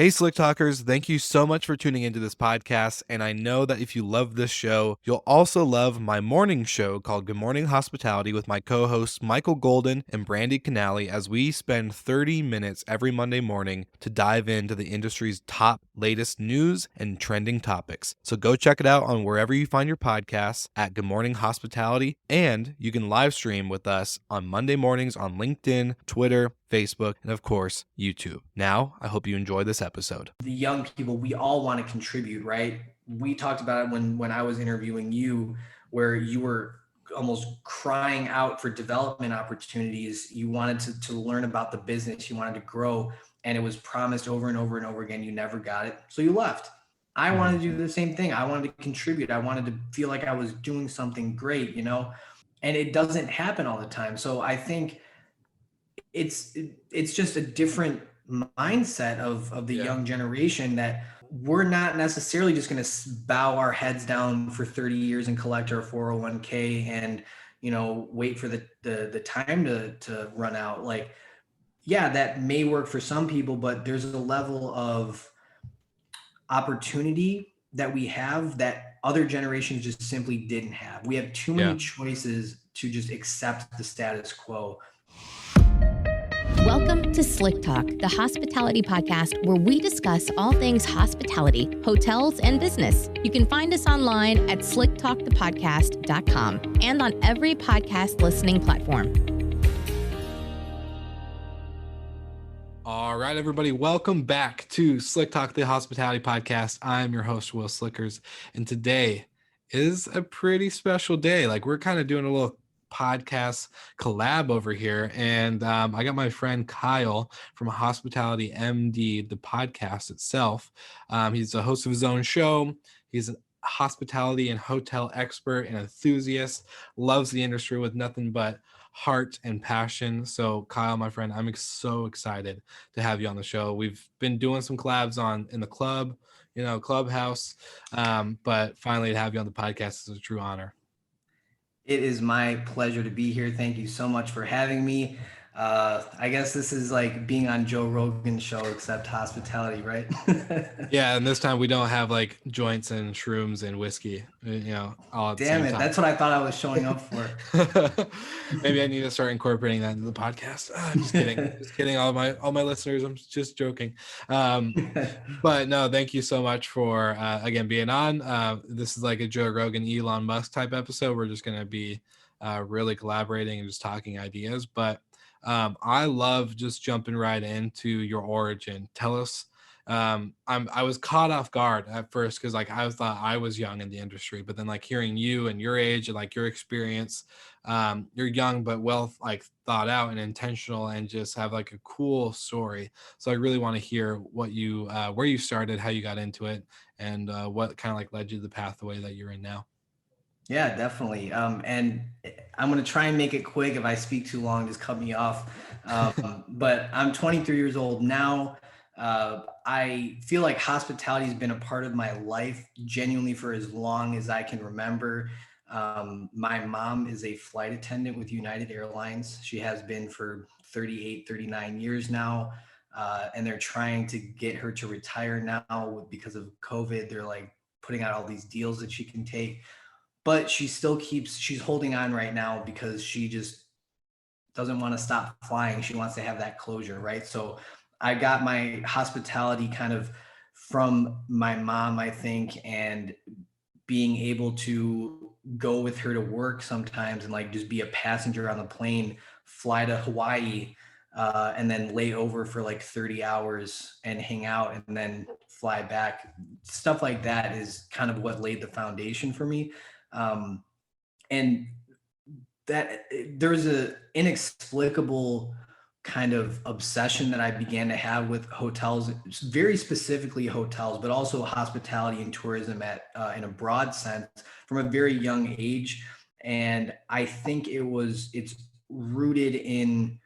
Hey, Slick Talkers, thank you so much for tuning into this podcast. And I know that if you love this show, you'll also love my morning show called Good Morning Hospitality with my co hosts Michael Golden and Brandy Canali, as we spend 30 minutes every Monday morning to dive into the industry's top latest news and trending topics. So go check it out on wherever you find your podcasts at Good Morning Hospitality. And you can live stream with us on Monday mornings on LinkedIn, Twitter, Facebook, and of course, YouTube. Now, I hope you enjoy this episode. The young people, we all want to contribute, right? We talked about it when I was interviewing you, where you were almost crying out for development opportunities. You wanted to learn about the business, you wanted to grow, and it was promised over and over and over again. You never got it, so you left. I wanted to do the same thing. I wanted to contribute. I wanted to feel like I was doing something great, and it doesn't happen all the time. So I think it's just a different mindset of the young generation, that we're not necessarily just going to bow our heads down for 30 years and collect our 401k and wait for the time to run out. Like, yeah, that may work for some people, but there's a level of opportunity that we have that other generations just simply didn't have. We have too many choices to just accept the status quo. Welcome to Slick Talk, the hospitality podcast where we discuss all things hospitality, hotels, and business. You can find us online at slicktalkthepodcast.com and on every podcast listening platform. All right, everybody, welcome back to Slick Talk, the hospitality podcast. I'm your host, Will Slickers, and today is a pretty special day. Like, we're kind of doing a little podcast collab over here, and I got my friend Kyle from Hospitality MD, the podcast itself. He's a host of his own show. He's a hospitality and hotel expert and enthusiast, loves the industry with nothing but heart and passion. So Kyle, my friend, I'm so excited to have you on the show. We've been doing some collabs in the club, Clubhouse, but finally to have you on the podcast is a true honor. It is my pleasure to be here. Thank you so much for having me. I guess this is like being on Joe Rogan's show, except hospitality, right? Yeah, and this time we don't have like joints and shrooms and whiskey, all at the same time. That's what I thought I was showing up for. Maybe I need to start incorporating that into the podcast. Just kidding. Just kidding. All my listeners, I'm just joking. But no, thank you so much for again being on. This is like a Joe Rogan, Elon Musk type episode. We're just gonna be really collaborating and just talking ideas. But I love just jumping right into your origin. Tell us. I was caught off guard at first because like I thought I was young in the industry, but then like hearing you and your age and like your experience, you're young but well like thought out and intentional and just have like a cool story. So I really want to hear what you where you started, how you got into it, and what kind of like led you to the pathway that you're in now. Yeah, definitely. And I'm going to try and make it quick. If I speak too long, just cut me off. But I'm 23 years old now. I feel like hospitality has been a part of my life genuinely for as long as I can remember. My mom is a flight attendant with United Airlines. She has been for 38, 39 years now. And they're trying to get her to retire now because of COVID. They're like putting out all these deals that she can take. But she's holding on right now because she just doesn't want to stop flying. She wants to have that closure, right? So I got my hospitality kind of from my mom, I think, and being able to go with her to work sometimes and like just be a passenger on the plane, fly to Hawaii, and then lay over for like 30 hours and hang out and then fly back. Stuff like that is kind of what laid the foundation for me. And that there's a inexplicable kind of obsession that I began to have with hotels, very specifically hotels, but also hospitality and tourism in a broad sense from a very young age. And I think it's rooted in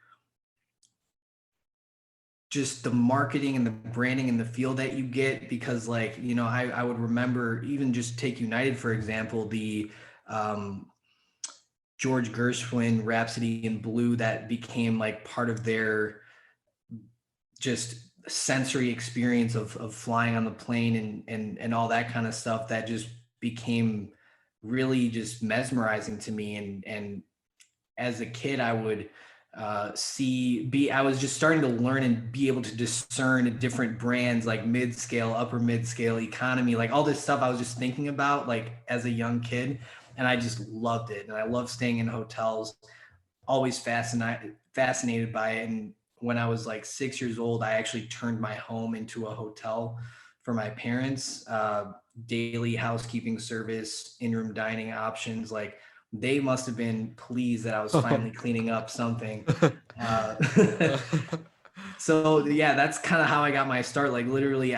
just the marketing and the branding and the feel that you get, because like, I would remember, even just take United, for example, the George Gershwin Rhapsody in Blue, that became like part of their just sensory experience of flying on the plane and all that kind of stuff that just became really just mesmerizing to me. And as a kid, I would I was just starting to learn and be able to discern different brands like mid-scale, upper mid-scale, economy, like all this stuff I was just thinking about like as a young kid. And I just loved it. And I love staying in hotels, always fascinated by it. And when I was like 6 years old, I actually turned my home into a hotel for my parents. Daily housekeeping service, in-room dining options, like they must have been pleased that I was finally cleaning up something. So yeah, that's kind of how I got my start. Like literally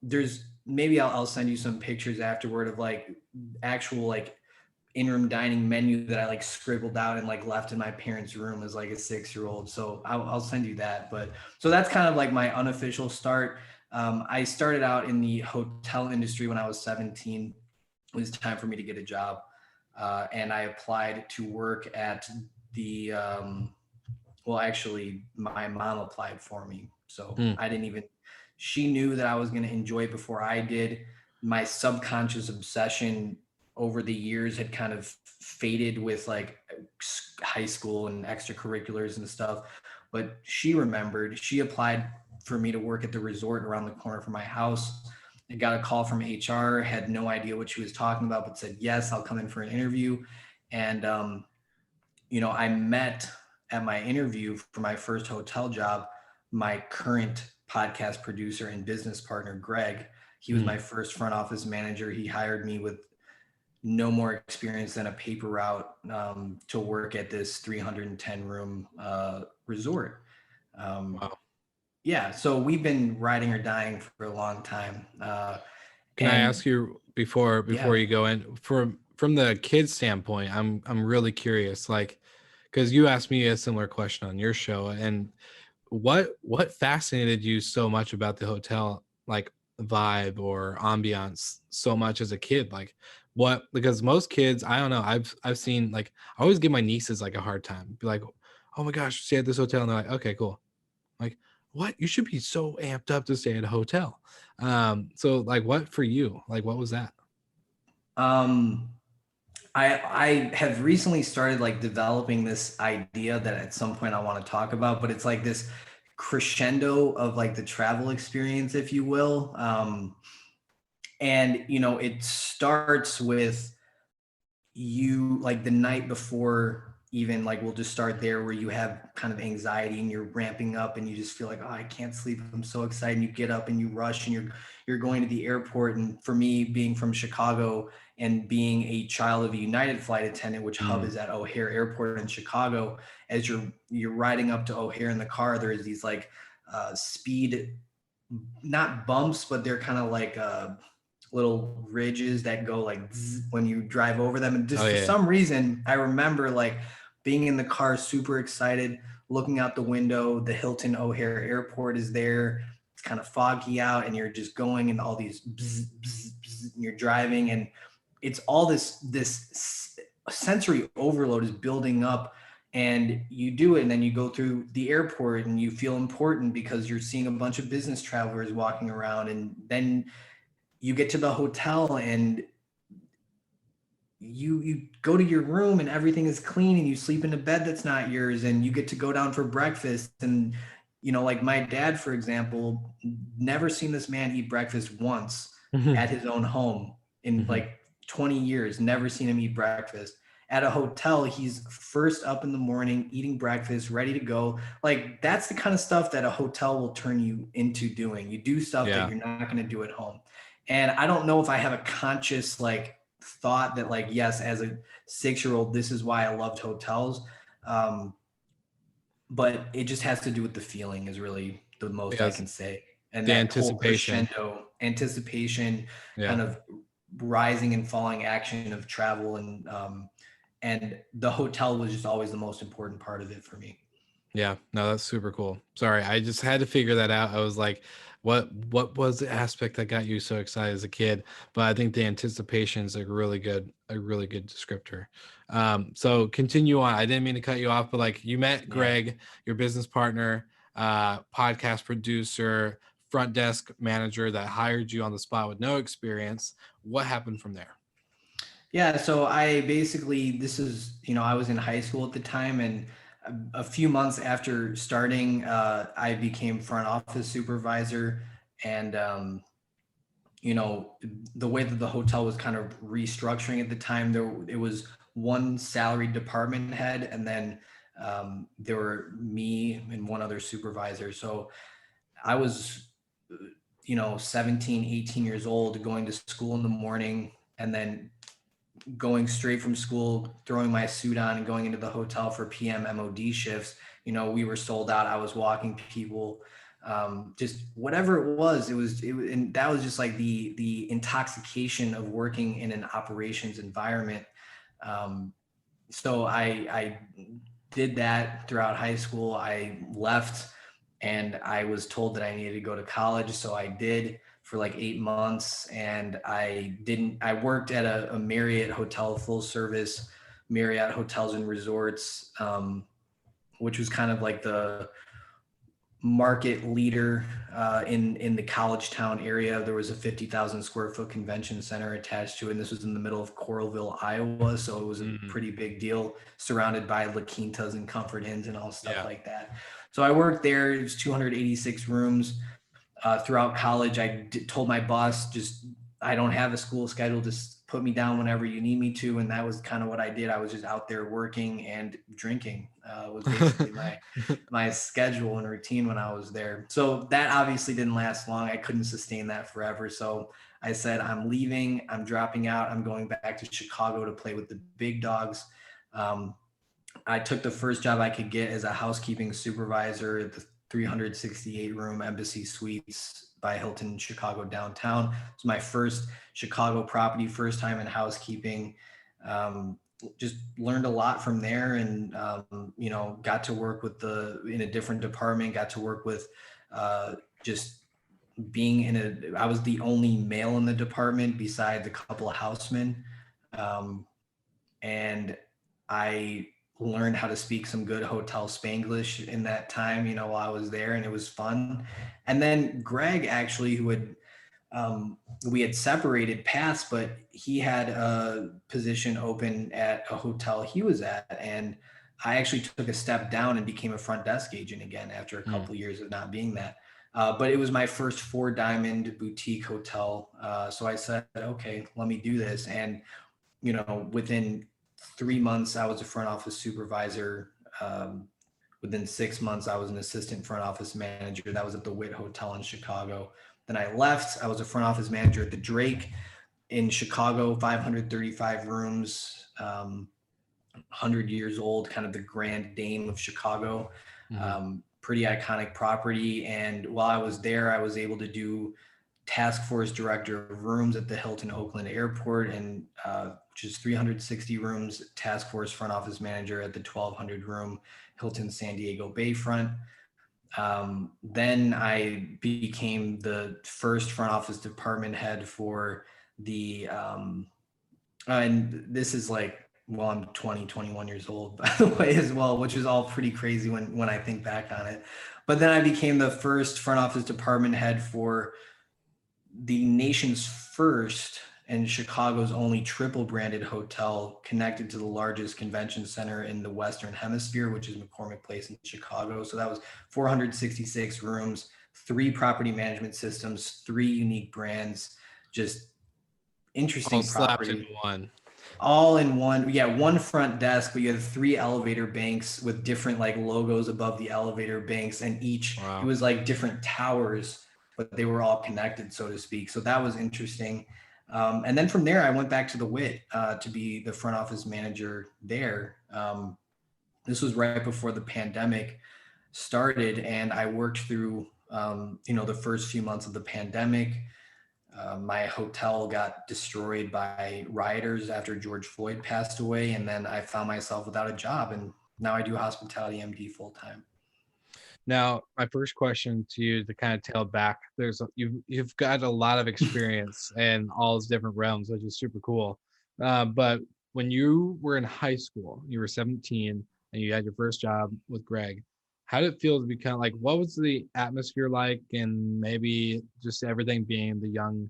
there's maybe I'll send you some pictures afterward of like actual like in-room dining menu that I like scribbled out and like left in my parents' room as like a 6-year-old. So I'll send you that. But so that's kind of like my unofficial start. I started out in the hotel industry when I was 17. It was time for me to get a job. And I applied to work at the, well, actually my mom applied for me. So she knew that I was going to enjoy it before I did. My subconscious obsession over the years had kind of faded with like high school and extracurriculars and stuff. But she remembered, she applied for me to work at the resort around the corner from my house. I got a call from HR, had no idea what she was talking about, but said, yes, I'll come in for an interview. And, I met at my interview for my first hotel job, my current podcast producer and business partner, Greg. He was my first front office manager. He hired me with no more experience than a paper route to work at this 310 room resort. Wow. Yeah, so we've been riding or dying for a long time. Can I ask you before you go in, from the kid standpoint, I'm really curious, like, because you asked me a similar question on your show, and what fascinated you so much about the hotel, like vibe or ambiance, so much as a kid? Like, what? Because most kids, I don't know, I've seen, like, I always give my nieces like a hard time, be like, oh my gosh, stay at this hotel, and they're like, okay, cool. Like, what? You should be so amped up to stay at a hotel. So like, what for you? Like, what was that? I have recently started like developing this idea that at some point I want to talk about, but it's like this crescendo of like the travel experience, if you will. And it starts with you like the night before, even like we'll just start there where you have kind of anxiety and you're ramping up and you just feel like, oh, I can't sleep, I'm so excited, and you get up and you rush and you're going to the airport. And for me, being from Chicago and being a child of a United flight attendant, which hub is at O'Hare Airport in Chicago, as you're riding up to O'Hare in the car, there's these like speed, not bumps, but they're kind of like little ridges that go like zzz when you drive over them. And just for some reason, I remember like being in the car, super excited, looking out the window. The Hilton O'Hare Airport is there. It's kind of foggy out, and you're just going and all these bzz, bzz, bzz, and you're driving, and it's all this sensory overload is building up. And you do it, and then you go through the airport and you feel important because you're seeing a bunch of business travelers walking around. And then you get to the hotel and you go to your room and everything is clean, and you sleep in a bed that's not yours, and you get to go down for breakfast. And like my dad, for example, never seen this man eat breakfast once at his own home in like 20 years, never seen him eat breakfast. At a hotel, he's first up in the morning, eating breakfast, ready to go. Like, that's the kind of stuff that a hotel will turn you into doing. You do stuff that you're not going to do at home. And I don't know if I have a conscious like thought that like, yes, as a 6-year-old, this is why I loved hotels. But it just has to do with the feeling is really the most I can say. And the that anticipation, kind of rising and falling action of travel. And the hotel was just always the most important part of it for me. Yeah, no, that's super cool. Sorry, I just had to figure that out. I was like, what was the aspect that got you so excited as a kid? But I think the anticipation is a really good descriptor. So continue on. I didn't mean to cut you off, but like, you met Greg, your business partner. podcast producer, front desk manager that hired you on the spot with no experience. What happened from there? Yeah, so I basically, this is, I was in high school at the time, and a few months after starting, I became front office supervisor. And, the way that the hotel was kind of restructuring at the time, it was one salaried department head, and then there were me and one other supervisor. So I was, 17, 18 years old, going to school in the morning, and then going straight from school, throwing my suit on and going into the hotel for PM MOD shifts. We were sold out. I was walking people, just whatever it was, and that was just like the intoxication of working in an operations environment. So I did that throughout high school. I left and I was told that I needed to go to college. So I did for like 8 months, and I worked at a Marriott hotel, full service Marriott hotels and resorts, which was kind of like the market leader in the college town area. There was a 50,000 square foot convention center attached to it, and this was in the middle of Coralville, Iowa. So it was a pretty big deal, surrounded by La Quintas and Comfort Inns and all stuff like that. So I worked there. It was 286 rooms. Throughout college, I told my boss, I don't have a school schedule, just put me down whenever you need me to. And that was kind of what I did. I was just out there working and drinking, was basically my schedule and routine when I was there. So that obviously didn't last long. I couldn't sustain that forever. So I said, I'm leaving, I'm dropping out. I'm going back to Chicago to play with the big dogs. I took the first job I could get as a housekeeping supervisor at the 368 room Embassy Suites by Hilton in Chicago downtown. It was my first Chicago property, first time in housekeeping. Just learned a lot from there, and got to work in a different department, got to work with just being I was the only male in the department besides a couple of housemen. And I learned how to speak some good hotel Spanglish in that time, while I was there, and it was fun. And then Greg, actually, we had separated paths, but he had a position open at a hotel he was at, and I actually took a step down and became a front desk agent again after a couple of years of not being that. But it was my first 4-diamond boutique hotel. So I said, okay, let me do this. And, within 3 months, I was a front office supervisor. Within 6 months, I was an assistant front office manager. That was at the Witt Hotel in Chicago. Then I left. I was a front office manager at the Drake in Chicago, 535 rooms, 100 years old, kind of the grand dame of Chicago. Pretty iconic property. And while I was there, I was able to do task force director of rooms at the Hilton Oakland Airport, and which is 360 rooms, task force front office manager at the 1,200 room Hilton San Diego Bayfront. Then I became the first front office department head for the, and this is like, well, I'm 21 years old, by the way, as well, which is all pretty crazy when I think back on it. But then I became the first front office department head for the nation's first and Chicago's only triple branded hotel connected to the largest convention center in the Western Hemisphere, which is McCormick Place in Chicago. So that was 466 rooms, 3 property management systems, 3 unique brands, just interesting property. Slapped in one. All in one. Yeah, one front desk, but you had 3 elevator banks with different like logos above the elevator banks, and each it was like different towers, but they were all connected, so to speak. So that was interesting. And then from there, I went back to the Witt to be the front office manager there. This was right before the pandemic started, and I worked through the first few months of the pandemic. My hotel got destroyed by rioters after George Floyd passed away, and then I found myself without a job, and now I do hospitality MD full time. Now, my first question to you to kind of tail back, you've got a lot of experience in all those different realms, which is super cool. But when you were in high school, you were 17 and you had your first job with Greg. how did it feel to be kind of like, what was the atmosphere like, and maybe just everything being the young,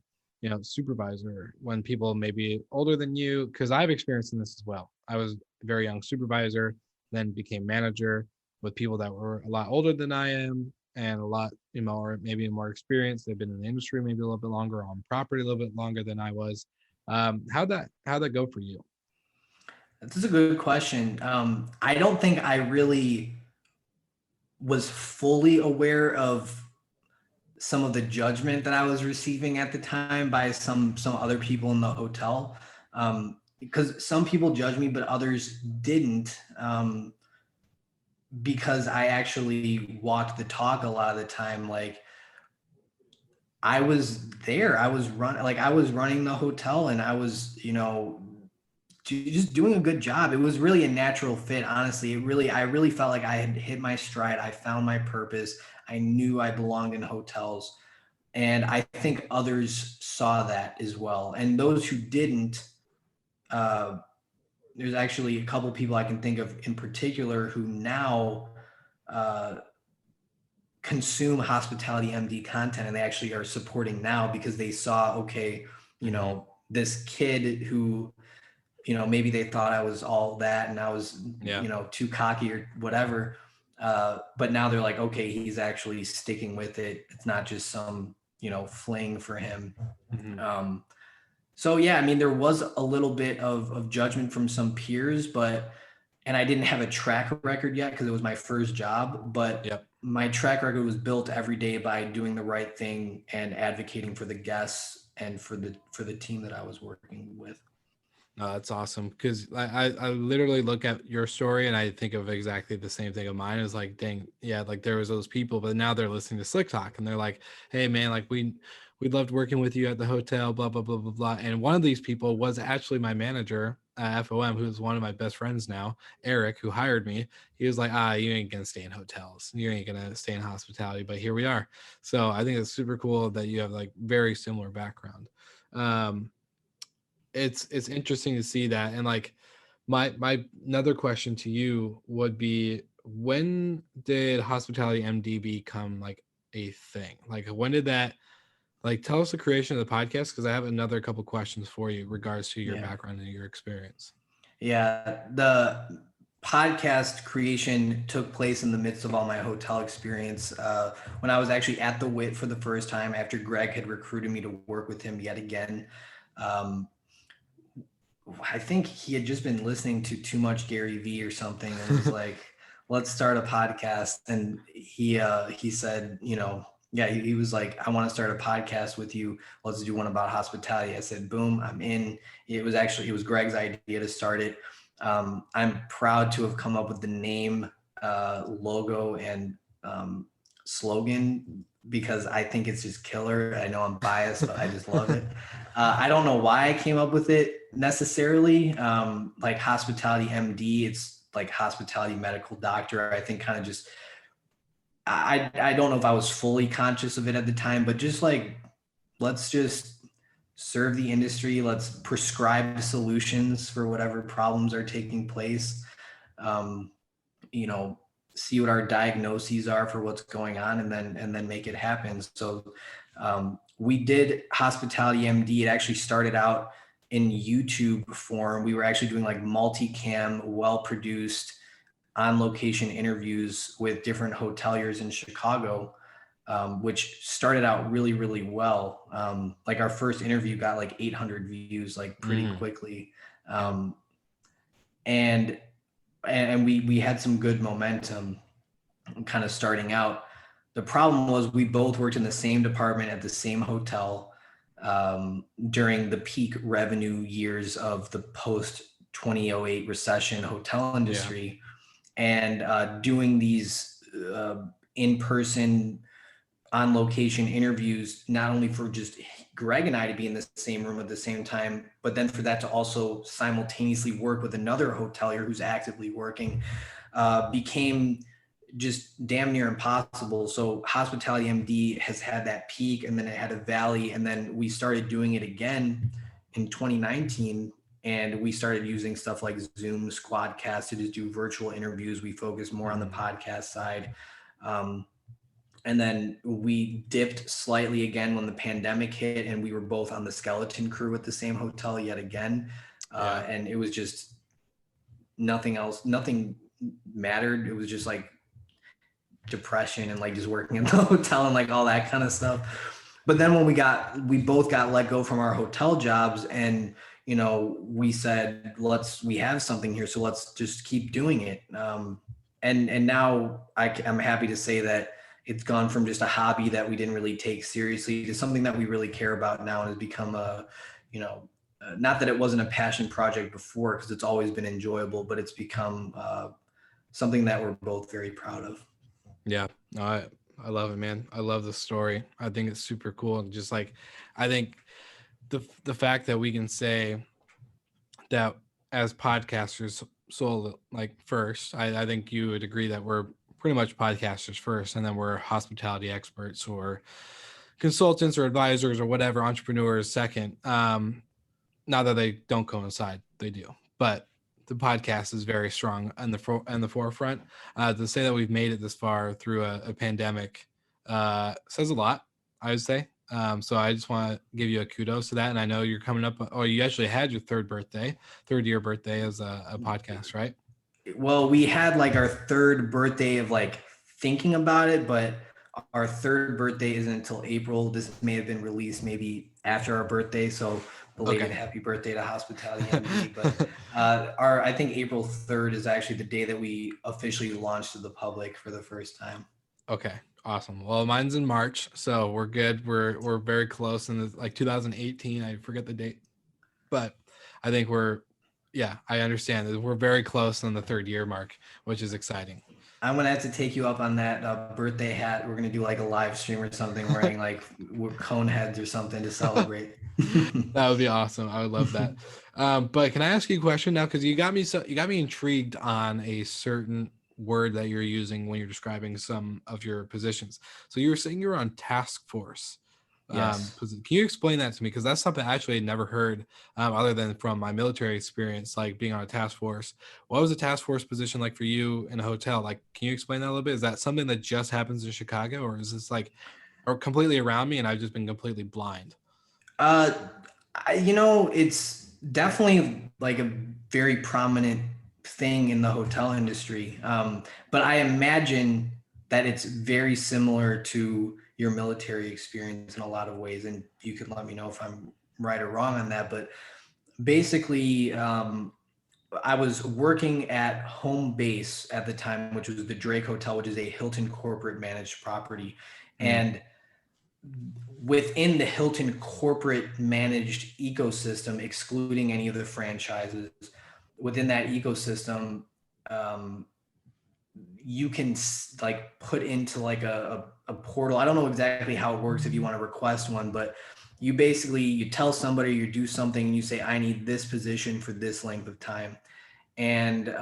supervisor when people maybe older than you? Because I've experienced this as well. I was a very young supervisor, then became manager with people that were a lot older than I am and a lot, or maybe more experienced. They've been in the industry maybe a little bit longer, on property a little bit longer than I was. How'd that go for you? This is a good question. I don't think I really was fully aware of some of the judgment that I was receiving at the time by some other people in the hotel. Because some people judged me, but others didn't. Because I actually walked the talk a lot of the time. Like, I was there, I was running the hotel, and I was, just doing a good job. It was really a natural fit, honestly. I really felt like I had hit my stride. I found my purpose. I knew I belonged in hotels. And I think others saw that as well. And those who didn't, there's actually a couple people I can think of in particular who now consume Hospitality MD content, and they actually are supporting now because they saw, okay, this kid who, maybe they thought I was all that and I was, too cocky or whatever. But now they're like, okay, he's actually sticking with it. It's not just some, fling for him. Mm-hmm. So yeah, I mean, there was a little bit of judgment from some peers, and I didn't have a track record yet because it was my first job, but my track record was built every day by doing the right thing and advocating for the guests and for the team that I was working with. No, that's awesome, because I literally look at your story and I think of exactly the same thing of mine. Is like, dang, yeah, like there was those people, but now they're listening to Slick Talk and they're like, hey man, like we loved working with you at the hotel, blah blah blah blah blah. And one of these people was actually my manager at FOM, who's one of my best friends now, Eric, who hired me. He was like, you ain't gonna stay in hotels, you ain't gonna stay in hospitality, but here we are. So I think it's super cool that you have like very similar background. It's interesting to see that. And like my another question to you would be, when did Hospitality MD become like a thing? Like, when did that, like, tell us the creation of the podcast, because I have another couple questions for you regards to your background and your experience. Yeah, the podcast creation took place in the midst of all my hotel experience. When I was actually at the WIT for the first time after Greg had recruited me to work with him yet again. I think he had just been listening to too much Gary Vee or something, and was like, let's start a podcast. And he said, he was like, I want to start a podcast with you. Let's do one about hospitality. I said, boom, I'm in. It was Greg's idea to start it. I'm proud to have come up with the name, logo, and slogan, because I think it's just killer. I know I'm biased, but I just love it. I don't know why I came up with it necessarily. Like Hospitality MD, it's like hospitality medical doctor. I think kind of just, I don't know if I was fully conscious of it at the time, but just like, let's just serve the industry. Let's prescribe solutions for whatever problems are taking place. See what our diagnoses are for what's going on, and then make it happen. So we did Hospitality MD. It actually started out in YouTube form. We were actually doing like multicam, well-produced, on-location interviews with different hoteliers in Chicago, which started out really, really well. Like our first interview got like 800 views, like pretty quickly. And we had some good momentum kind of starting out. The problem was we both worked in the same department at the same hotel during the peak revenue years of the post 2008 recession hotel industry. And doing these in-person, on-location interviews, not only for just Greg and I to be in the same room at the same time, but then for that to also simultaneously work with another hotelier who's actively working, became just damn near impossible. So Hospitality MD has had that peak, and then it had a valley, and then we started doing it again in 2019. And we started using stuff like Zoom, Squadcast to just do virtual interviews. We focus more on the podcast side. And then we dipped slightly again when the pandemic hit, and we were both on the skeleton crew at the same hotel yet again. And it was just nothing mattered. It was just like depression and like just working at the hotel and like all that kind of stuff. But then when we both got let go from our hotel jobs, and we said, we have something here, so let's just keep doing it. And now I'm happy to say that it's gone from just a hobby that we didn't really take seriously to something that we really care about now, and has become not that it wasn't a passion project before, because it's always been enjoyable, but it's become something that we're both very proud of. Yeah, no, I love it, man. I love the story. I think it's super cool. And just like, I think the fact that we can say that as podcasters, so like first, I think you would agree that we're pretty much podcasters first, and then we're hospitality experts or consultants or advisors or whatever, entrepreneurs second. Not that they don't coincide, they do, but the podcast is very strong in the forefront. To say that we've made it this far through a pandemic says a lot, I would say. So I just want to give you a kudos to that. And I know you're coming up, or you actually had your third year birthday as a podcast, right? Well, we had like our third birthday of like thinking about it, but our third birthday isn't until April. This may have been released maybe after our birthday. So belated happy birthday to Hospitality MD. But I think April 3rd is actually the day that we officially launched to the public for the first time. Okay, awesome. Well, mine's in March, so we're good. We're very close in like 2018. I forget the date, but I think I understand that we're very close on the 3rd year mark, which is exciting. I'm going to have to take you up on that birthday hat. We're going to do like a live stream or something wearing like cone heads or something to celebrate. That would be awesome. I would love that. But can I ask you a question now? Because you got me intrigued on a certain word that you're using when you're describing some of your positions. So you were saying you were on task force. Yes. Can you explain that to me? Because that's something I actually had never heard other than from my military experience, like being on a task force. What was a task force position like for you in a hotel? Like, can you explain that a little bit? Is that something that just happens in Chicago, or is this like or completely around me and I've just been completely blind? It's definitely like a very prominent thing in the hotel industry. But I imagine that it's very similar to your military experience in a lot of ways. And you could let me know if I'm right or wrong on that. But basically, I was working at home base at the time, which was the Drake Hotel, which is a Hilton corporate managed property. And within the Hilton corporate managed ecosystem, excluding any of the franchises, within that ecosystem, you can like put into like a portal. I don't know exactly how it works if you want to request one, but you tell somebody, you do something and you say, I need this position for this length of time. And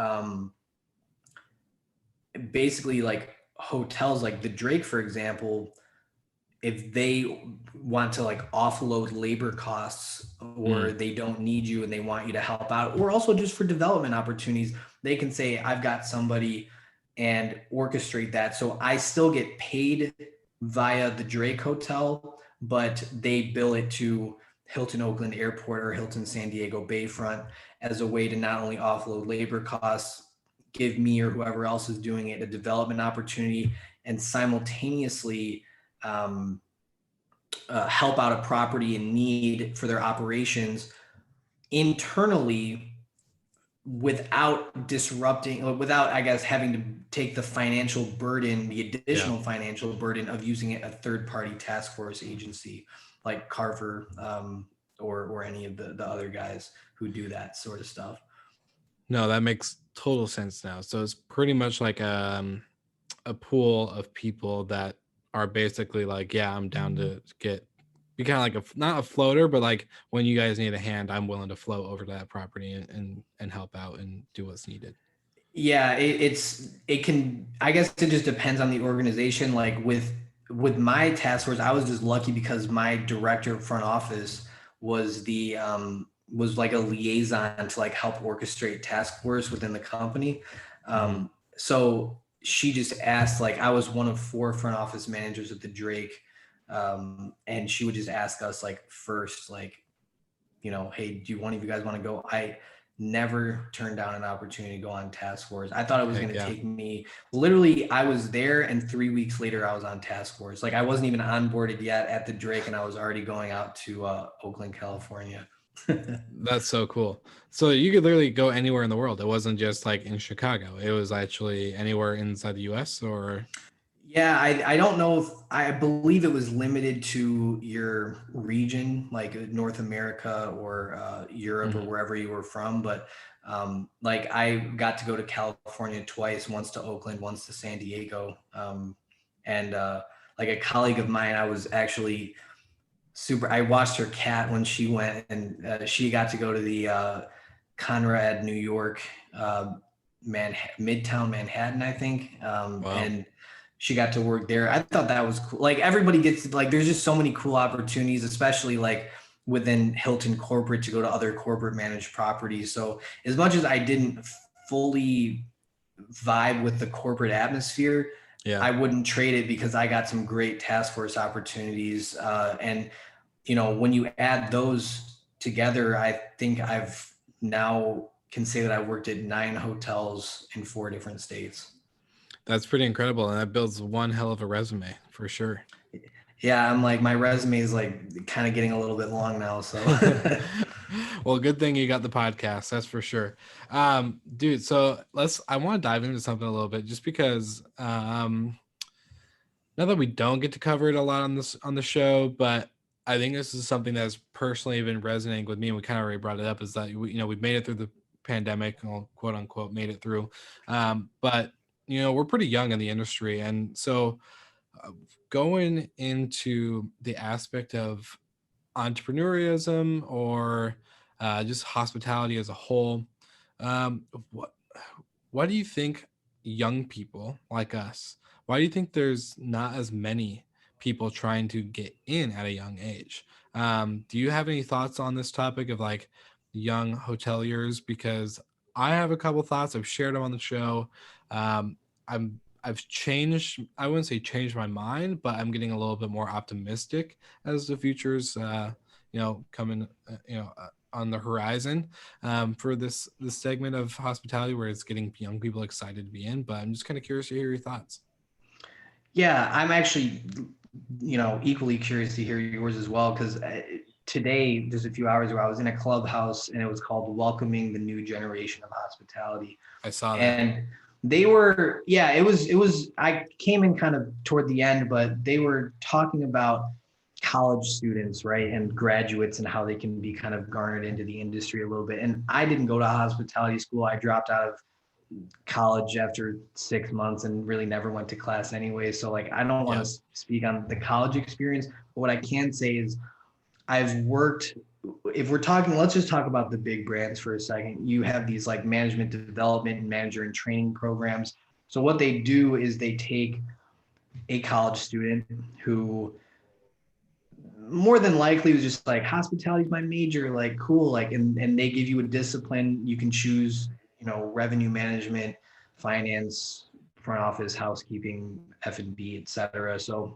basically like hotels like the Drake, for example, if they want to like offload labor costs or they don't need you and they want you to help out, or also just for development opportunities, they can say, I've got somebody, and orchestrate that. So I still get paid via the Drake Hotel, but they bill it to Hilton Oakland Airport or Hilton San Diego Bayfront as a way to not only offload labor costs, give me or whoever else is doing it a development opportunity, and simultaneously help out a property in need for their operations internally without disrupting, without, I guess, having to take the financial burden, the additional financial burden of using a third-party task force agency like Carver or any of the other guys who do that sort of stuff. No, that makes total sense now. So it's pretty much like a pool of people that are basically like, yeah, I'm down to be kind of like not a floater, but like when you guys need a hand, I'm willing to float over to that property and help out and do what's needed. Yeah, it can, I guess it just depends on the organization. Like with my task force, I was just lucky because my director of front office was was like a liaison to like help orchestrate task force within the company. So she just asked, like, I was one of 4 front office managers at the Drake. And she would just ask us, like, first, like, hey, do one of you guys want to go? I never turned down an opportunity to go on task force. I thought it was going to take me, literally, I was there and 3 weeks later I was on task force. Like, I wasn't even onboarded yet at the Drake and I was already going out to Oakland, California. That's so cool. So you could literally go anywhere in the world. It wasn't just like in Chicago. It was actually anywhere inside the US, or? Yeah, I don't know if, I believe it was limited to your region, like North America or Europe or wherever you were from. But like, I got to go to California twice, once to Oakland, once to San Diego. And like, a colleague of mine, I was actually I watched her cat when she went, and she got to go to the Conrad, New York, Midtown Manhattan, I think. Wow. And she got to work there. I thought that was cool. Like, everybody gets, like, there's just so many cool opportunities, especially like within Hilton corporate, to go to other corporate managed properties. So as much as I didn't fully vibe with the corporate atmosphere, I wouldn't trade it, because I got some great task force opportunities. And, when you add those together, I think I've now can say that I worked at 9 hotels in 4 different states. That's pretty incredible. And that builds one hell of a resume for sure. Yeah, I'm like, my resume is like kind of getting a little bit long now. So, well, good thing you got the podcast. That's for sure. Dude, so I want to dive into something a little bit, just because now that we don't get to cover it a lot on the show, but I think this is something that's personally been resonating with me, and we kind of already brought it up, is that we've made it through the pandemic, quote unquote, made it through. But we're pretty young in the industry, and so going into the aspect of entrepreneurism or just hospitality as a whole, what do you think young people like us? Why do you think there's not as many people trying to get in at a young age? Do you have any thoughts on this topic of like young hoteliers? Because I have a couple thoughts. I've shared them on the show. I've changed, I wouldn't say changed my mind, but I'm getting a little bit more optimistic as the future's coming on the horizon for this segment of hospitality, where it's getting young people excited to be in. But I'm just kind of curious to hear your thoughts. Yeah, I'm actually equally curious to hear yours as well, because today, just a few hours ago, I was in a clubhouse and it was called Welcoming the New Generation of Hospitality. I saw that. And they were, it was, I came in kind of toward the end, but they were talking about college students, right? And graduates, and how they can be kind of garnered into the industry a little bit. And I didn't go to hospitality school. I dropped out of college after 6 months and really never went to class anyway. So like, I don't want to speak on the college experience, but what I can say is I've worked, if we're talking, let's just talk about the big brands for a second. You have these like management development and manager and training programs. So what they do is they take a college student who more than likely was just like, hospitality is my major, like, cool. Like, and they give you a discipline. You can choose, revenue management, finance, front office, housekeeping, F&B, et cetera. So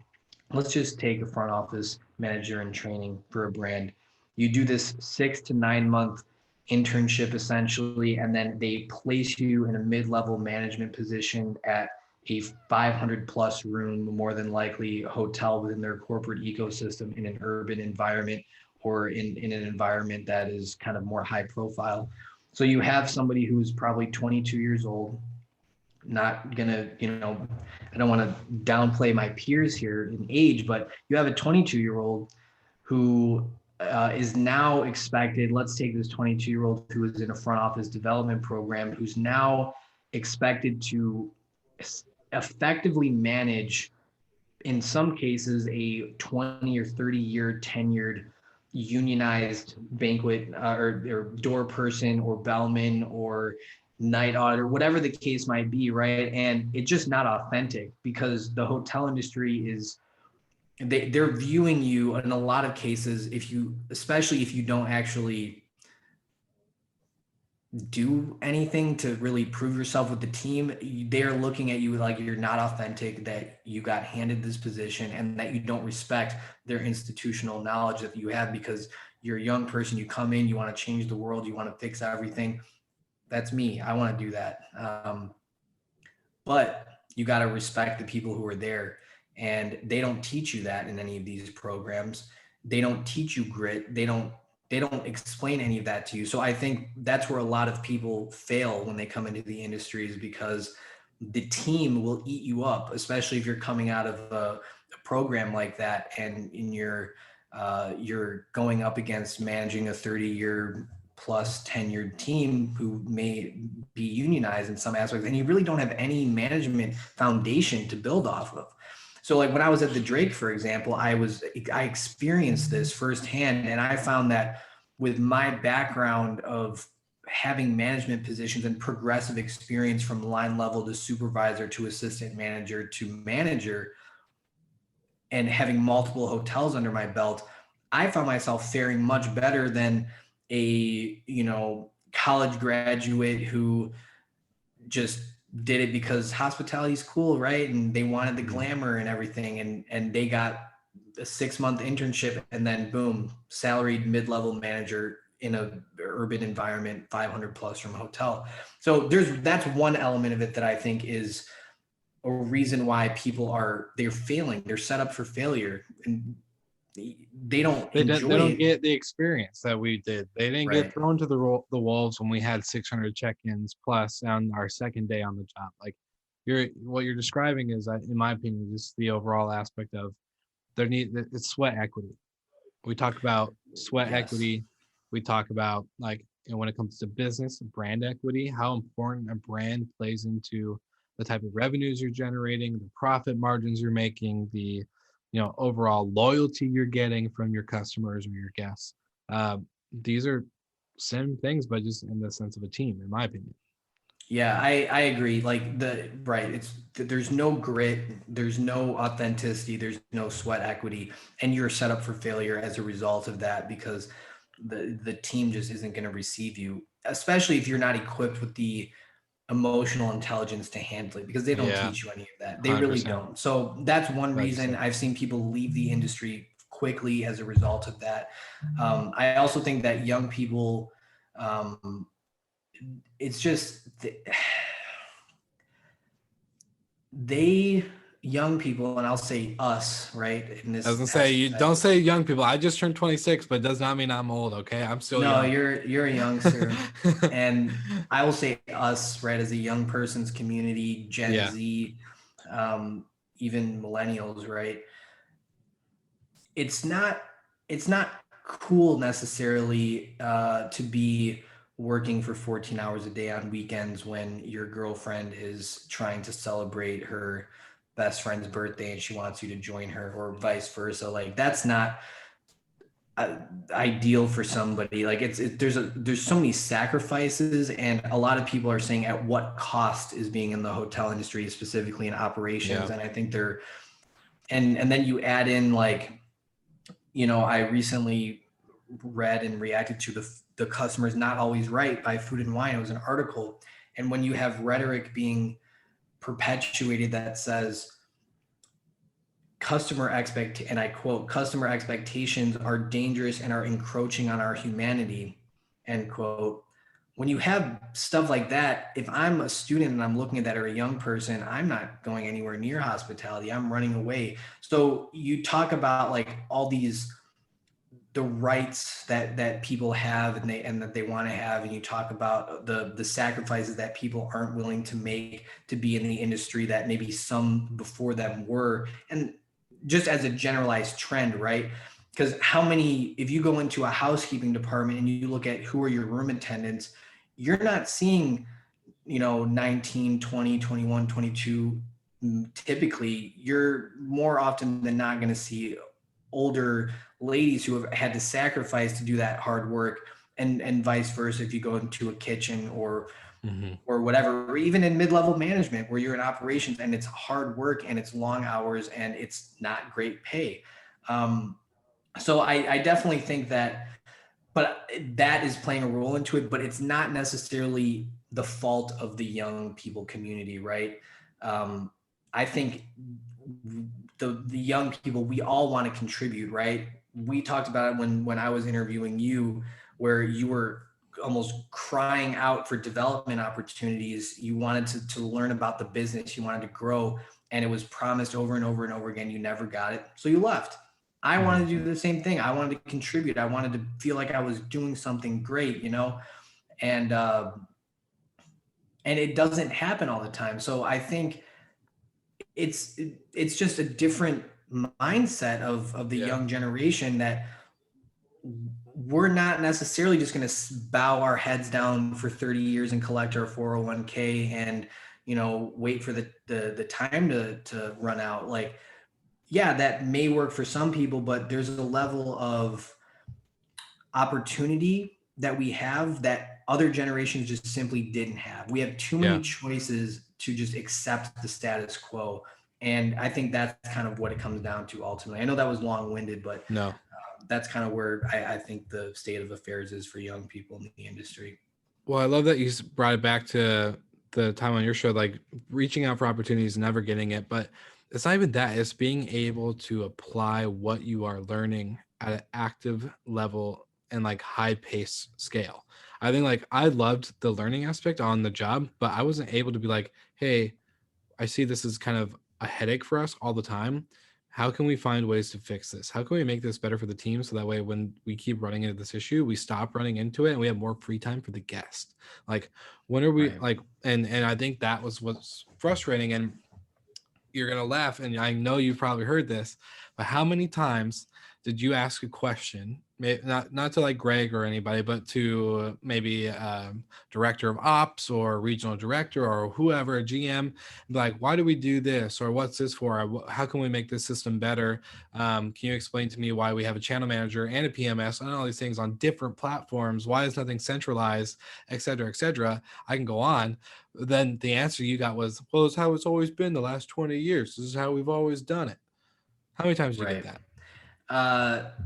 let's just take a front office manager in training for a brand. You do this 6 to 9 month internship essentially, and then they place you in a mid-level management position at a 500 plus room, more than likely hotel within their corporate ecosystem, in an urban environment, or in an environment that is kind of more high profile. So you have somebody who's probably 22 years old, not gonna, I don't want to downplay my peers here in age, but you have a 22-year-old who is now expected, let's take this 22-year-old who is in a front office development program, who's now expected to effectively manage, in some cases, a 20 or 30-year tenured unionized banquet or door person or bellman or night auditor, whatever the case might be, right? And it's just not authentic, because the hotel industry is, they're viewing you in a lot of cases, especially if you don't actually do anything to really prove yourself with the team, they're looking at you like you're not authentic, that you got handed this position, and that you don't respect their institutional knowledge that you have because you're a young person. You come in, you want to change the world, you want to fix everything. That's me. I want to do that. But you got to respect the people who are there. And they don't teach you that in any of these programs. They don't teach you grit. They don't explain any of that to you. So I think that's where a lot of people fail when they come into the industry, is because the team will eat you up, especially if you're coming out of a program like that, and you're going up against managing a 30-year plus tenured team who may be unionized in some aspects, and you really don't have any management foundation to build off of. So like when I was at the Drake, for example, I experienced this firsthand, and I found that with my background of having management positions and progressive experience from line level to supervisor to assistant manager to manager, and having multiple hotels under my belt, I found myself faring much better than a, college graduate who just did it because hospitality is cool, right? And they wanted the glamour and everything, and they got a 6-month internship, and then boom, salaried mid-level manager in a urban environment, 500 plus from a hotel. So that's one element of it that I think is a reason why they're failing. They're set up for failure, and they don't get the experience that we did. They didn't get thrown to the wolves when we had 600 check-ins plus on our second day on the job. Like what you're describing is, in my opinion, just the overall aspect of it's sweat equity. We talk about sweat equity. We talk about, like, when it comes to business, brand equity, how important a brand plays into the type of revenues you're generating, the profit margins you're making, the overall loyalty you're getting from your customers or your guests. These are same things, but just in the sense of a team, in my opinion. Yeah, I agree. Like there's no grit, there's no authenticity, there's no sweat equity, and you're set up for failure as a result of that, because the team just isn't going to receive you, especially if you're not equipped with the emotional intelligence to handle it, because they don't teach you any of that. They 100%. Really don't. So that's one reason I've seen people leave the industry quickly as a result of that. I also think that young people, it's just young people, and I'll say us, right? In this, I was gonna say, you don't say young people. I just turned 26, but it does not mean I'm old. Okay, I'm still young. No, you're a youngster, and I will say us, right, as a young person's community, Gen Z, even millennials, right? It's not cool necessarily to be working for 14 hours a day on weekends when your girlfriend is trying to celebrate her best friend's birthday and she wants you to join her, or vice versa. Like, that's not ideal for somebody. Like, there's so many sacrifices, and a lot of people are saying, at what cost is being in the hotel industry, specifically in operations. And I think and then you add in, like, I recently read and reacted to the customer's not always right by Food and Wine. It was an article. And when you have rhetoric being perpetuated that says and I quote, customer expectations are dangerous and are encroaching on our humanity, end quote. When you have stuff like that, if I'm a student and I'm looking at that, or a young person, I'm not going anywhere near hospitality. I'm running away. So you talk about, like, all the rights that people have and that they want to have, and you talk about the sacrifices that people aren't willing to make to be in the industry that maybe some before them were, and just as a generalized trend, right? Because if you go into a housekeeping department and you look at who are your room attendants, you're not seeing 19, 20, 21, 22. Typically, you're more often than not going to see older ladies who have had to sacrifice to do that hard work, and vice versa if you go into a kitchen or whatever, or even in mid-level management where you're in operations and it's hard work and it's long hours and it's not great pay. So I definitely think that but that is playing a role into it, but it's not necessarily the fault of the young people community, right? I think the young people, we all want to contribute, right? We talked about it when I was interviewing you, where you were almost crying out for development opportunities. You wanted to learn about the business, you wanted to grow, and it was promised over and over and over again. You never got it, so you left. I wanted to do the same thing. I wanted to contribute. I wanted to feel like I was doing something great, you know, and it doesn't happen all the time. So I think it's just a different mindset of the young generation, that we're not necessarily just going to bow our heads down for 30 years and collect our 401k and, you know, wait for the time to run out. Like, yeah, that may work for some people, but there's a level of opportunity that we have that other generations just simply didn't have. We have too many choices to just accept the status quo. And I think that's kind of what it comes down to ultimately. I know that was long-winded, but that's kind of where I think the state of affairs is for young people in the industry. Well, I love that you brought it back to the time on your show, like reaching out for opportunities, never getting it. But it's not even that. It's being able to apply what you are learning at an active level and like high pace scale. I think like I loved the learning aspect on the job, but I wasn't able to be like, hey, I see this is kind of a headache for us all the time. How can we find ways to fix this? How can we make this better for the team so that way when we keep running into this issue, we stop running into it and we have more free time for the guest? Like, when are we like, and I think that was what's frustrating. And you're going to laugh, and I know you've probably heard this, but how many times did you ask a question, not to like Greg or anybody, but to maybe director of ops or regional director or whoever, a GM, like, why do we do this? Or what's this for? How can we make this system better? Can you explain to me why we have a channel manager and a PMS and all these things on different platforms? Why is nothing centralized, et cetera, et cetera? I can go on. Then the answer you got was, well, it's how it's always been the last 20 years. This is how we've always done it. How many times did you get that?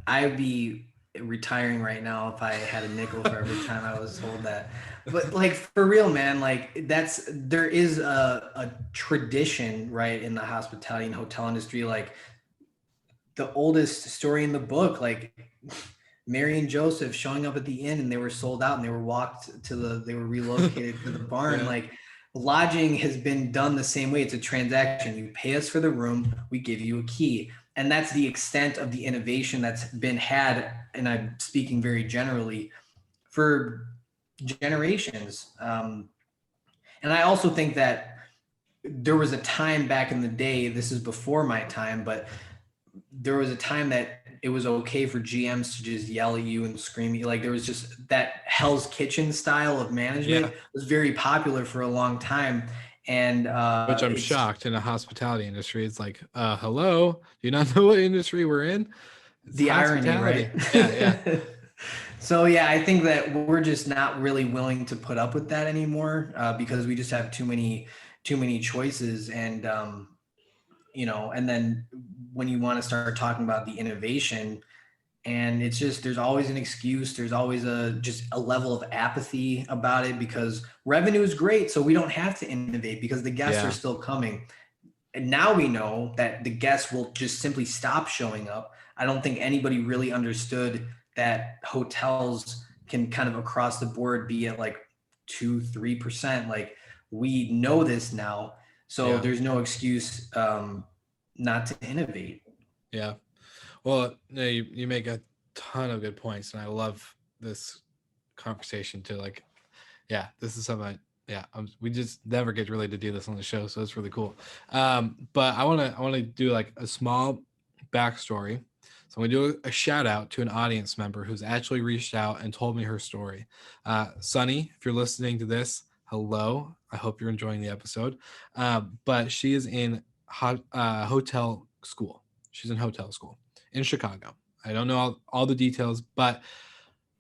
I'd be retiring right now if I had a nickel for every time I was told that. But like, for real, man, like there is a tradition, right, in the hospitality and hotel industry. Like, the oldest story in the book, like Mary and Joseph showing up at the inn and they were sold out and they were relocated to the barn. Like, lodging has been done the same way. It's a transaction. You pay us for the room, we give you a key. And that's the extent of the innovation that's been had, and I'm speaking very generally, for generations. And I also think that there was a time back in the day, this is before my time, but there was a time that it was okay for GMs to just yell at you and scream at you. Like, there was just that Hell's Kitchen style of management was very popular for a long time. And which I'm shocked in the hospitality industry. It's like, hello, do you not know what industry we're in? It's the irony, right? Yeah. So yeah, I think that we're just not really willing to put up with that anymore, because we just have too many choices. And you know, and then when you want to start talking about the innovation, and it's just, there's always an excuse. There's always just a level of apathy about it, because revenue is great. So we don't have to innovate because the guests are still coming. And now we know that the guests will just simply stop showing up. I don't think anybody really understood that hotels can kind of across the board be at like 2-3%. Like, we know this now. So there's no excuse not to innovate. Yeah. Well, you make a ton of good points, and I love this conversation too. Like, this is something. We just never get really to do this on the show, so it's really cool. But I want to do like a small backstory. So I'm gonna do a shout out to an audience member who's actually reached out and told me her story. Sunny, if you're listening to this, hello. I hope you're enjoying the episode. But she is in hotel school. She's in hotel school in Chicago. I don't know all the details, but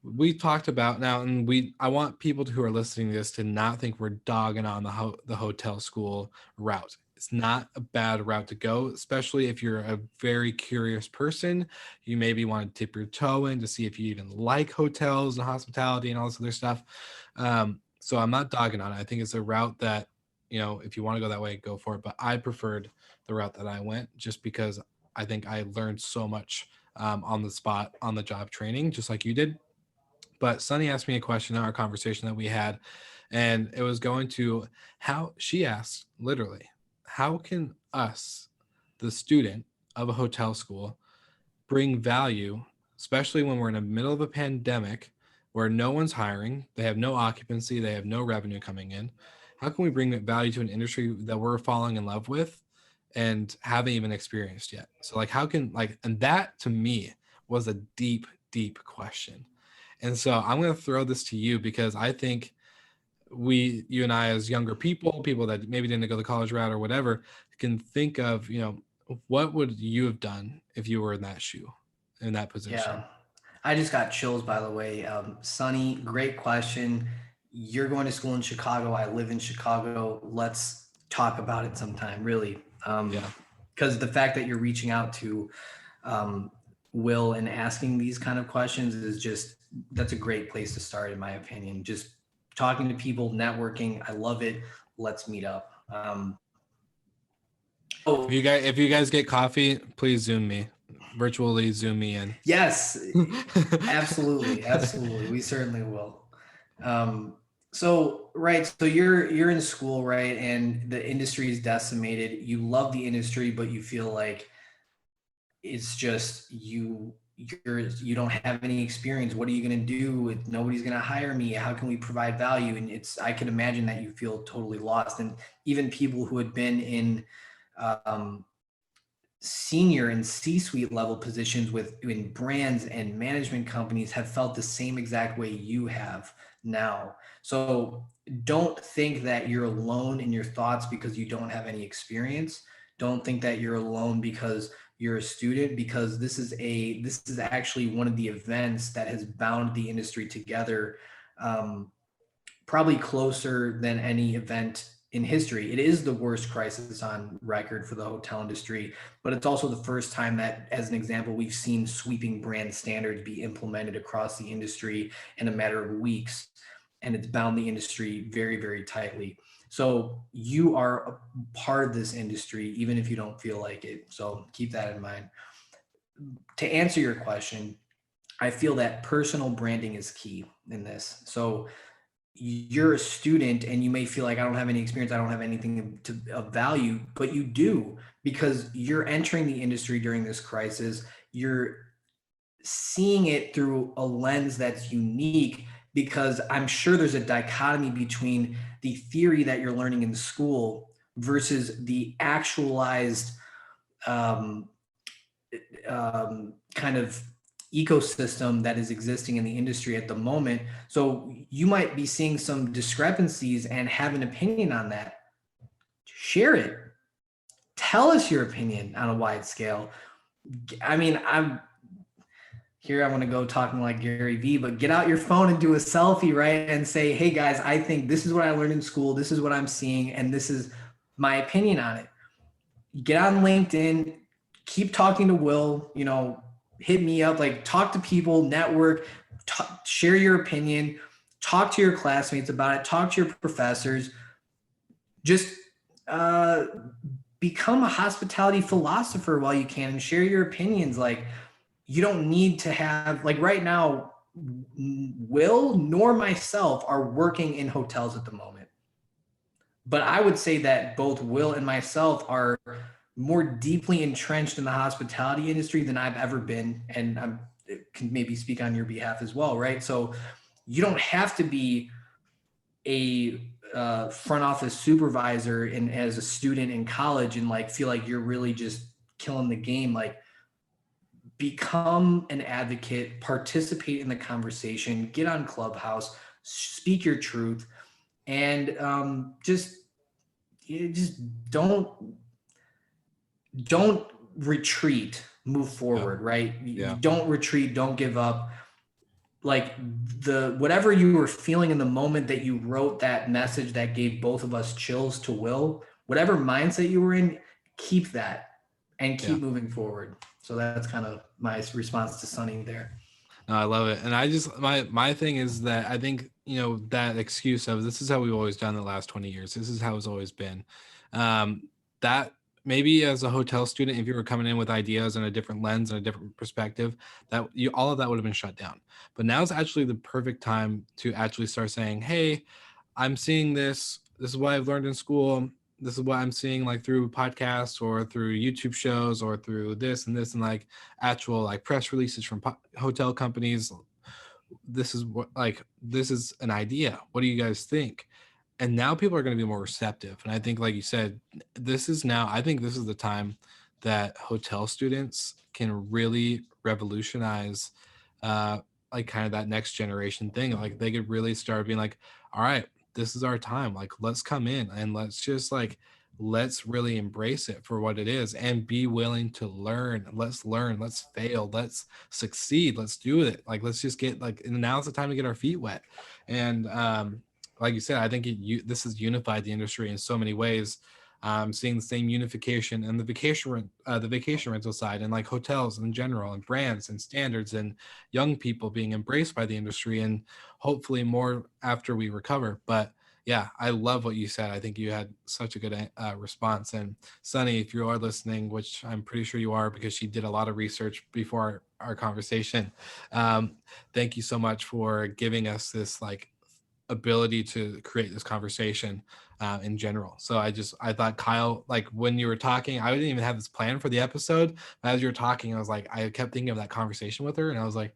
we talked about now, and I want people who are listening to this to not think we're dogging on the hotel school route. it's not a bad route to go, especially if you're a very curious person. You maybe want to dip your toe in to see if you even like hotels and hospitality and all this other stuff. So I'm not dogging on it. I think it's a route that, if you want to go that way, go for it. But I preferred the route that I went just because I think I learned so much on the spot, on the job training, just like you did. But Sunny asked me a question in our conversation that we had, and it was going to how she asked literally, how can us, the student of a hotel school, bring value, especially when we're in the middle of a pandemic where no one's hiring, they have no occupancy, they have no revenue coming in. How can we bring value to an industry that we're falling in love with and haven't even experienced yet? So like, how can and that to me was a deep, deep question. And so I'm going to throw this to you because I think you and I, as younger people that maybe didn't go the college route or whatever, can think of, what would you have done if you were in that shoe, in that position? Yeah, I just got chills, by the way. Sonny, great question. You're going to school in Chicago. I live in Chicago. Let's talk about it sometime, really. Because the fact that you're reaching out to Will and asking these kind of questions is that's a great place to start, in my opinion. Just talking to people, networking. I love it. Let's meet up. If you guys get coffee, please Zoom me, virtually Zoom me in. Yes, absolutely. Absolutely. We certainly will. So you're in school, right? And the industry is decimated. You love the industry, but you feel like it's just you don't have any experience. What are you going to do? Nobody's going to hire me. How can we provide value? And I can imagine that you feel totally lost. And even people who had been in senior and C-suite level positions in brands and management companies have felt the same exact way you have now. So don't think that you're alone in your thoughts because you don't have any experience. Don't think that you're alone because you're a student, because this is actually one of the events that has bound the industry together, probably closer than any event in history. It is the worst crisis on record for the hotel industry, but it's also the first time that, as an example, we've seen sweeping brand standards be implemented across the industry in a matter of weeks, and it's bound the industry very, very tightly. So you are a part of this industry, even if you don't feel like it. So keep that in mind. To answer your question, I feel that personal branding is key in this. So you're a student and you may feel like, I don't have any experience, I don't have anything of value, but you do, because you're entering the industry during this crisis. You're seeing it through a lens that's unique, because I'm sure there's a dichotomy between the theory that you're learning in school versus the actualized kind of ecosystem that is existing in the industry at the moment. So you might be seeing some discrepancies and have an opinion on that. Share it. Tell us your opinion on a wide scale. I mean, I want to go talking like Gary Vee, but get out your phone and do a selfie, right? And say, hey guys, I think this is what I learned in school. This is what I'm seeing. And this is my opinion on it. Get on LinkedIn, keep talking to Will, hit me up, talk to people, network, share your opinion, talk to your classmates about it, talk to your professors, just become a hospitality philosopher while you can and share your opinions. You don't need to have, right now, Will nor myself are working in hotels at the moment. But I would say that both Will and myself are more deeply entrenched in the hospitality industry than I've ever been. And I can maybe speak on your behalf as well, right? So you don't have to be a front office supervisor and as a student in college and feel like you're really just killing the game. Become an advocate, participate in the conversation, get on Clubhouse, speak your truth, and just don't retreat, move forward, right? Yeah. Don't retreat, don't give up. Whatever you were feeling in the moment that you wrote that message that gave both of us chills to Will, whatever mindset you were in, keep that and keep Yeah. moving forward. So that's kind of my response to Sunny there. No, I love it. And I just my thing is that I think, that excuse of this is how we've always done the last 20 years. This is how it's always been. That maybe as a hotel student, if you were coming in with ideas and a different lens and a different perspective, that you all of that would have been shut down. But now is actually the perfect time to actually start saying, hey, I'm seeing this. This is what I've learned in school. This is what I'm seeing like through podcasts or through YouTube shows or through this and this and like actual like press releases from hotel companies. This is this is an idea. What do you guys think? And now people are going to be more receptive. And I think, like you said, I think this is the time that hotel students can really revolutionize like kind of that next generation thing. Like they could really start being like, all right, this is our time. Like, let's come in and let's really embrace it for what it is and be willing to learn. Let's fail, let's succeed, let's do it. Like, let's just get like, and now's the time to get our feet wet. And like you said, I think this has unified the industry in so many ways. Seeing the same unification and the vacation rental side and like hotels in general and brands and standards and young people being embraced by the industry, and hopefully more after we recover. But yeah, I love what you said. I think you had such a good response. And Sunny, if you are listening, which I'm pretty sure you are because she did a lot of research before our conversation, thank you so much for giving us this like ability to create this conversation in general. So I thought Kyle, like when you were talking, I didn't even have this plan for the episode, but as you were talking, I kept thinking of that conversation with her, and I was like,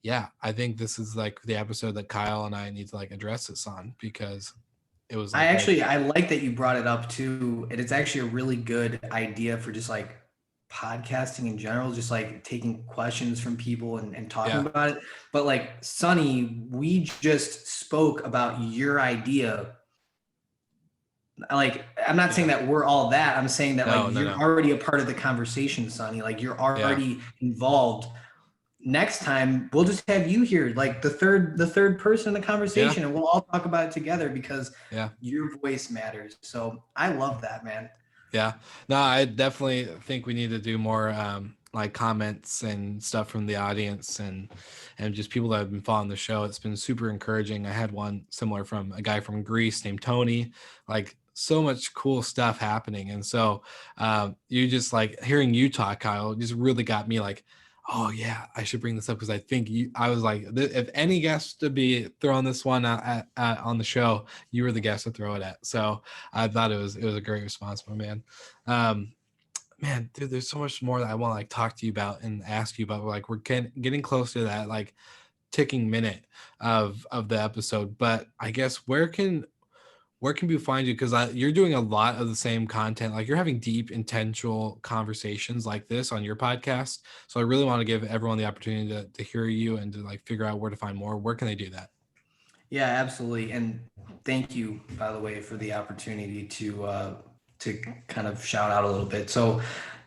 yeah, I think this is like the episode that Kyle and I need to like address this on, because it was like, I like that you brought it up too. And it's actually a really good idea for just like podcasting in general, just like taking questions from people and talking about it. But like Sunny, we just spoke about your idea. Like, I'm not saying that we're all that. I'm saying that you're already a part of the conversation, Sunny. Like you're already involved. Next time we'll just have you here, like the third person in the conversation, and we'll all talk about it together because your voice matters. So I love that, man. Yeah, no, I definitely think we need to do more like comments and stuff from the audience and just people that have been following the show. It's been super encouraging. I had one similar from a guy from Greece named Tony. Like, so much cool stuff happening. And so you just like hearing you talk, Kyle, just really got me like, oh yeah, I should bring this up, because I think I was like, if any guest to be throwing this one on the show, you were the guest to throw it at. So I thought it was a great response, my man. Man, dude, there's so much more that I want to like talk to you about and ask you about. Like, we're getting close to that like ticking minute of the episode. But I guess where can we find you? Because you're doing a lot of the same content. Like, you're having deep, intentional conversations like this on your podcast. So I really want to give everyone the opportunity to hear you and to like figure out where to find more. Where can they do that? Yeah, absolutely. And thank you, by the way, for the opportunity to kind of shout out a little bit. So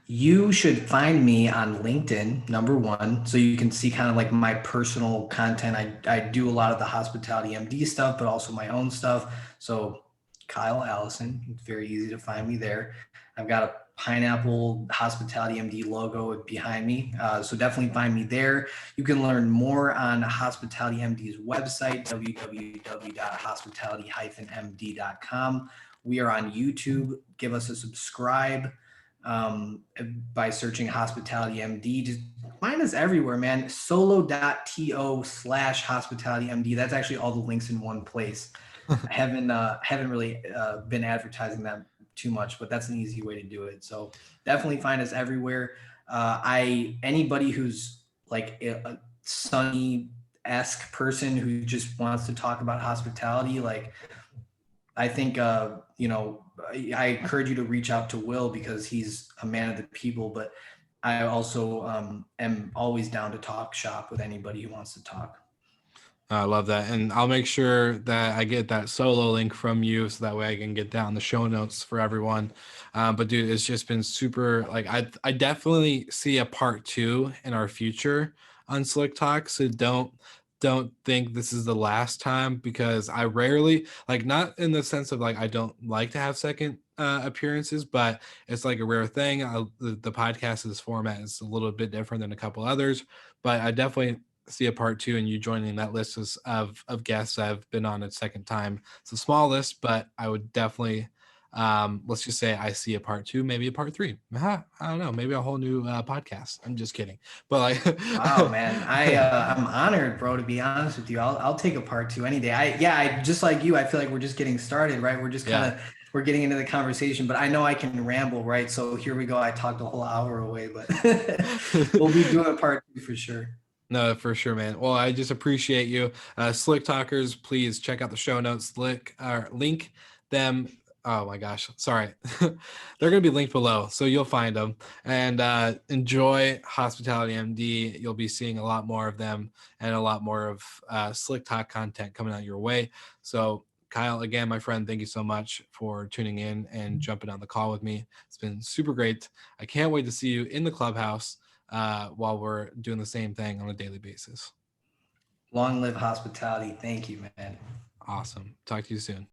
you should find me on LinkedIn, number one, so you can see kind of like my personal content. I do a lot of the Hospitality MD stuff, but also my own stuff. So Kyle Allison, it's very easy to find me there. I've got a pineapple Hospitality MD logo behind me. So definitely find me there. You can learn more on Hospitality MD's website, www.hospitality-md.com. We are on YouTube. Give us a subscribe by searching Hospitality MD. Just find us everywhere, man. solo.to/Hospitality MD. That's actually all the links in one place. I haven't really been advertising that too much, but that's an easy way to do it. So definitely find us everywhere. Anybody who's like a Sunny-esque person who just wants to talk about hospitality, like I think I encourage you to reach out to Will, because he's a man of the people, but I also am always down to talk shop with anybody who wants to talk. I love that. And I'll make sure that I get that solo link from you, so that way I can get down the show notes for everyone. But dude, it's just been super, like, I definitely see a part 2 in our future on Slick Talk. So don't think this is the last time, because I rarely, like, not in the sense of like I don't like to have second appearances, but it's like a rare thing. The podcast's format is a little bit different than a couple others, but I definitely see a part two and you joining that list of guests I've been on a second time. It's a small list, but I would definitely let's just say I see a part two, maybe a part three. I don't know, maybe a whole new podcast. I'm just kidding, but like wow, man, I'm honored, bro, to be honest with you. I'll take a part two any day. I just like you, I feel like we're just getting started, right? We're just kind of we're getting into the conversation, but I know I can ramble, right? So here we go. I talked a whole hour away, but we'll be doing a part two for sure. No, for sure, man. Well, I just appreciate you. Slick Talkers, please check out the show notes, link them. Oh my gosh, sorry. They're going to be linked below, so you'll find them. And enjoy Hospitality MD. You'll be seeing a lot more of them and a lot more of Slick Talk content coming out your way. So Kyle, again, my friend, thank you so much for tuning in and jumping on the call with me. It's been super great. I can't wait to see you in the clubhouse while we're doing the same thing on a daily basis. Long live hospitality. Thank you, man. Awesome. Talk to you soon.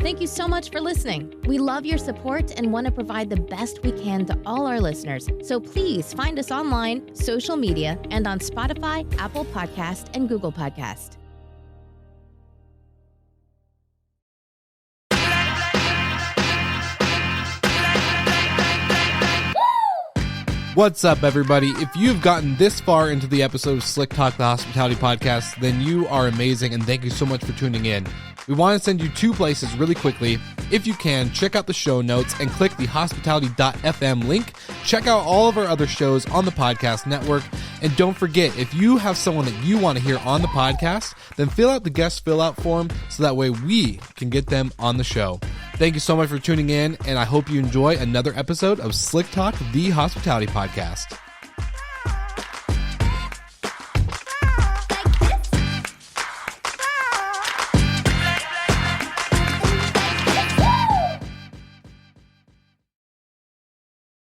Thank you so much for listening. We love your support and want to provide the best we can to all our listeners. So please find us online, social media, and on Spotify, Apple Podcast, and Google Podcast. What's up, everybody? If you've gotten this far into the episode of Slick Talk, the Hospitality Podcast, then you are amazing, and thank you so much for tuning in. We want to send you two places really quickly. If you can, check out the show notes and click the hospitality.fm link. Check out all of our other shows on the podcast network. And don't forget, if you have someone that you want to hear on the podcast, then fill out the guest fill out form so that way we can get them on the show. Thank you so much for tuning in, and I hope you enjoy another episode of Slick Talk, the Hospitality Podcast.